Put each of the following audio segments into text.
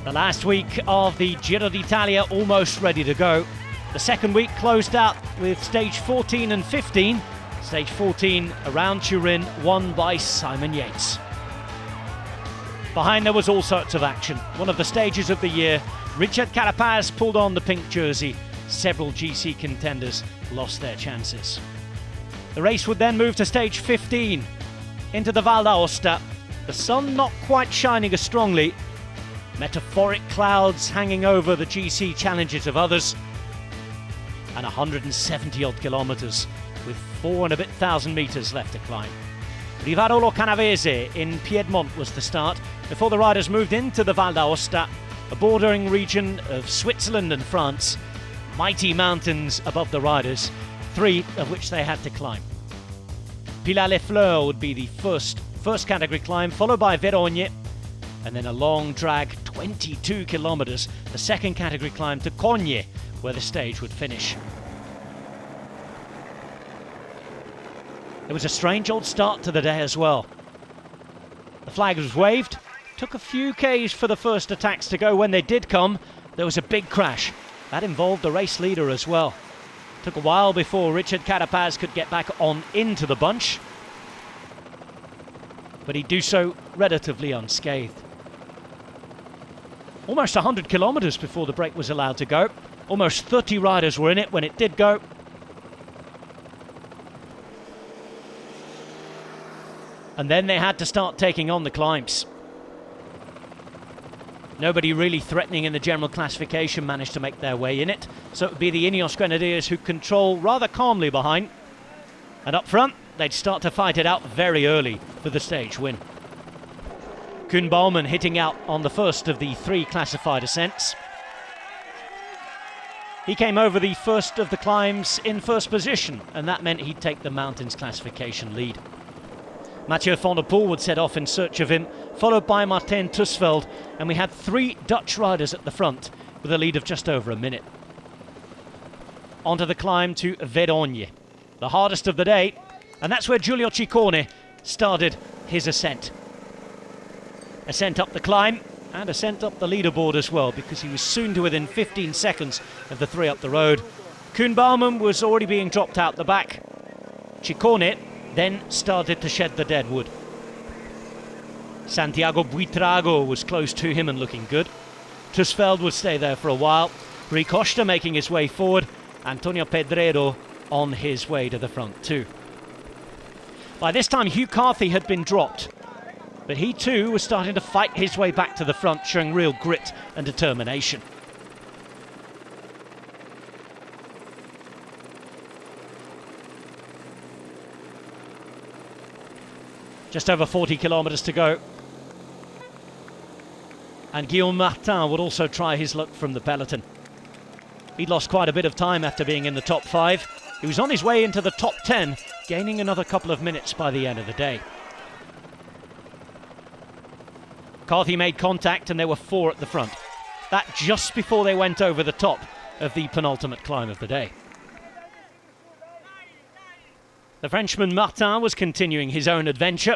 The last week of the Giro d'Italia almost ready to go. The second week closed out with stage 14 and 15. Stage 14 around Turin, won by Simon Yates. Behind there was all sorts of action. One of the stages of the year, Richard Carapaz pulled on the pink jersey. Several GC contenders lost their chances. The race would then move to stage 15, into the Val d'Aosta. The sun not quite shining as strongly. Metaphoric clouds hanging over the GC challenges of others. And 170 odd kilometres with 4,500 metres left to climb. Rivarolo Canavese in Piedmont was the start before the riders moved into the Val d'Aosta, a bordering region of Switzerland and France. Mighty mountains above the riders, 3 of which they had to climb. Pilat-les-Fleurs would be the first category climb, followed by Verogne, and then a long drag, 22 kilometres, the second category climb to Cogne, where the stage would finish. It was a strange old start to the day as well. The flag was waved, took a few Ks for the first attacks to go. When they did come, there was a big crash. That involved the race leader as well. Took a while before Richard Carapaz could get back on into the bunch, but he'd do so relatively unscathed. Almost 100 kilometres before the break was allowed to go. Almost 30 riders were in it when it did go. And then they had to start taking on the climbs. Nobody really threatening in the general classification managed to make their way in it. So it would be the Ineos Grenadiers who control rather calmly behind. And up front, they'd start to fight it out very early for the stage win. Koen Bouwman hitting out on the first of the 3 classified ascents. He came over the first of the climbs in first position, and that meant he'd take the mountains classification lead. Mathieu van der Poel would set off in search of him, followed by Martin Tusveld, and we had 3 Dutch riders at the front with a lead of just over a minute. Onto the climb to Verogne, the hardest of the day, and that's where Giulio Ciccone started his ascent. Ascent up the climb and ascent up the leaderboard as well, because he was soon to within 15 seconds of the 3 up the road. Koen Bouwman was already being dropped out the back. Ciccone then started to shed the dead wood. Santiago Buitrago was close to him and looking good. Tusveld would stay there for a while. Rui Costa making his way forward. Antonio Pedreiro on his way to the front too. By this time Hugh Carthy had been dropped, but he too was starting to fight his way back to the front, showing real grit and determination. Just over 40 kilometres to go. And Guillaume Martin would also try his luck from the peloton. He'd lost quite a bit of time after being in the top 5. He was on his way into the top 10, gaining another couple of minutes by the end of the day. Carthy made contact and there were 4 at the front. That just before they went over the top of the penultimate climb of the day. The Frenchman Martin was continuing his own adventure.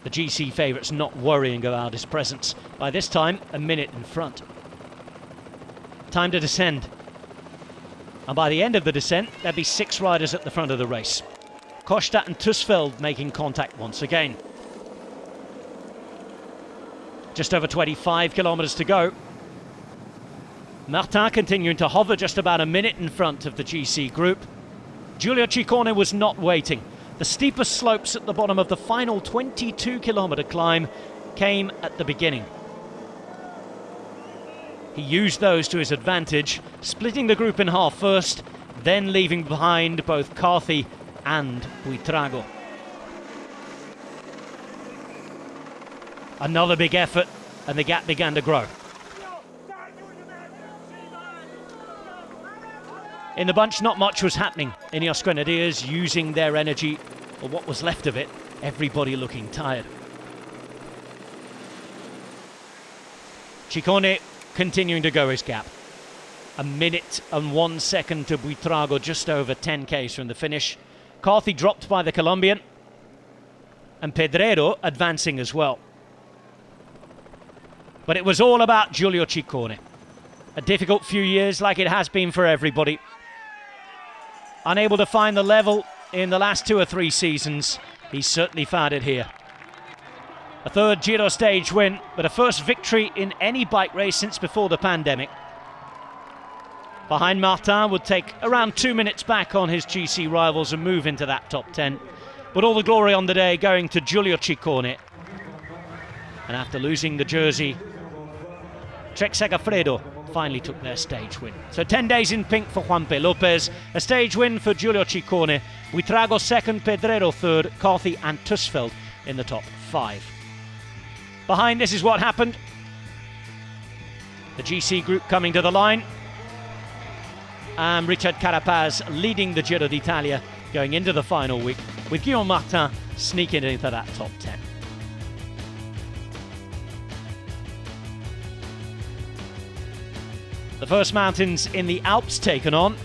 The GC favourites not worrying about his presence. By this time, a minute in front. Time to descend. And by the end of the descent, there'd be 6 riders at the front of the race. Costa and Tusveld making contact once again. Just over 25 kilometres to go. Martin continuing to hover just about a minute in front of the GC group. Giulio Ciccone was not waiting. The steepest slopes at the bottom of the final 22-kilometre climb came at the beginning. He used those to his advantage, splitting the group in half first, then leaving behind both Carthy and Buitrago. Another big effort, and the gap began to grow. In the bunch, not much was happening. Ineos Grenadiers using their energy, or what was left of it, everybody looking tired. Ciccone continuing to go his gap. A minute and 1 second to Buitrago, just over 10 Ks from the finish. Carthy dropped by the Colombian, and Pedreiro advancing as well. But it was all about Giulio Ciccone. A difficult few years, like it has been for everybody. Unable to find the level in the last 2 or 3 seasons, he's certainly found it here. A third Giro stage win, but a first victory in any bike race since before the pandemic. Behind Martin would take around 2 minutes back on his GC rivals and move into that top 10. But all the glory on the day going to Giulio Ciccone. And after losing the jersey, Trek Segafredo finally took their stage win. So 10 days in pink for Juanpe Lopez, a stage win for Giulio Ciccone, Buitrago second, Pedrero third, Carthy and Tussfeld in the top 5. Behind, this is what happened. The GC group coming to the line. And Richard Carapaz leading the Giro d'Italia going into the final week, with Guillaume Martin sneaking into that top 10. The first mountains in the Alps taken on.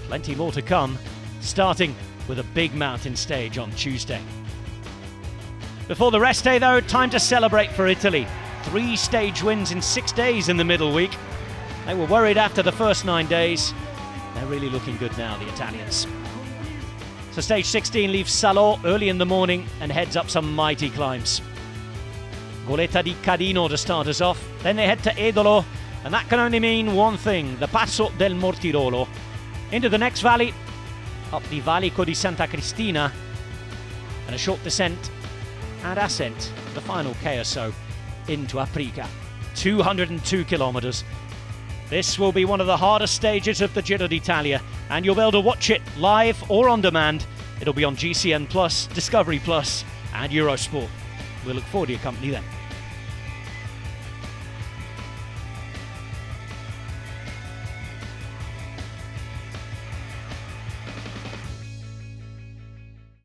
Plenty more to come, starting with a big mountain stage on Tuesday. Before the rest day though, time to celebrate for Italy. 3 stage wins in 6 days in the middle week. They were worried after the first 9 days. They're really looking good now, the Italians. So stage 16 leaves Salò early in the morning and heads up some mighty climbs. Goletta di Cadino to start us off. Then they head to Edolo, and that can only mean one thing, the Passo del Mortirolo. Into the next valley, up the Valico di Santa Cristina, and a short descent and ascent, the final K or so, into Aprica. 202 kilometres. This will be one of the hardest stages of the Giro d'Italia, and you'll be able to watch it live or on demand. It'll be on GCN Plus, Discovery Plus and Eurosport. We'll look forward to your company then.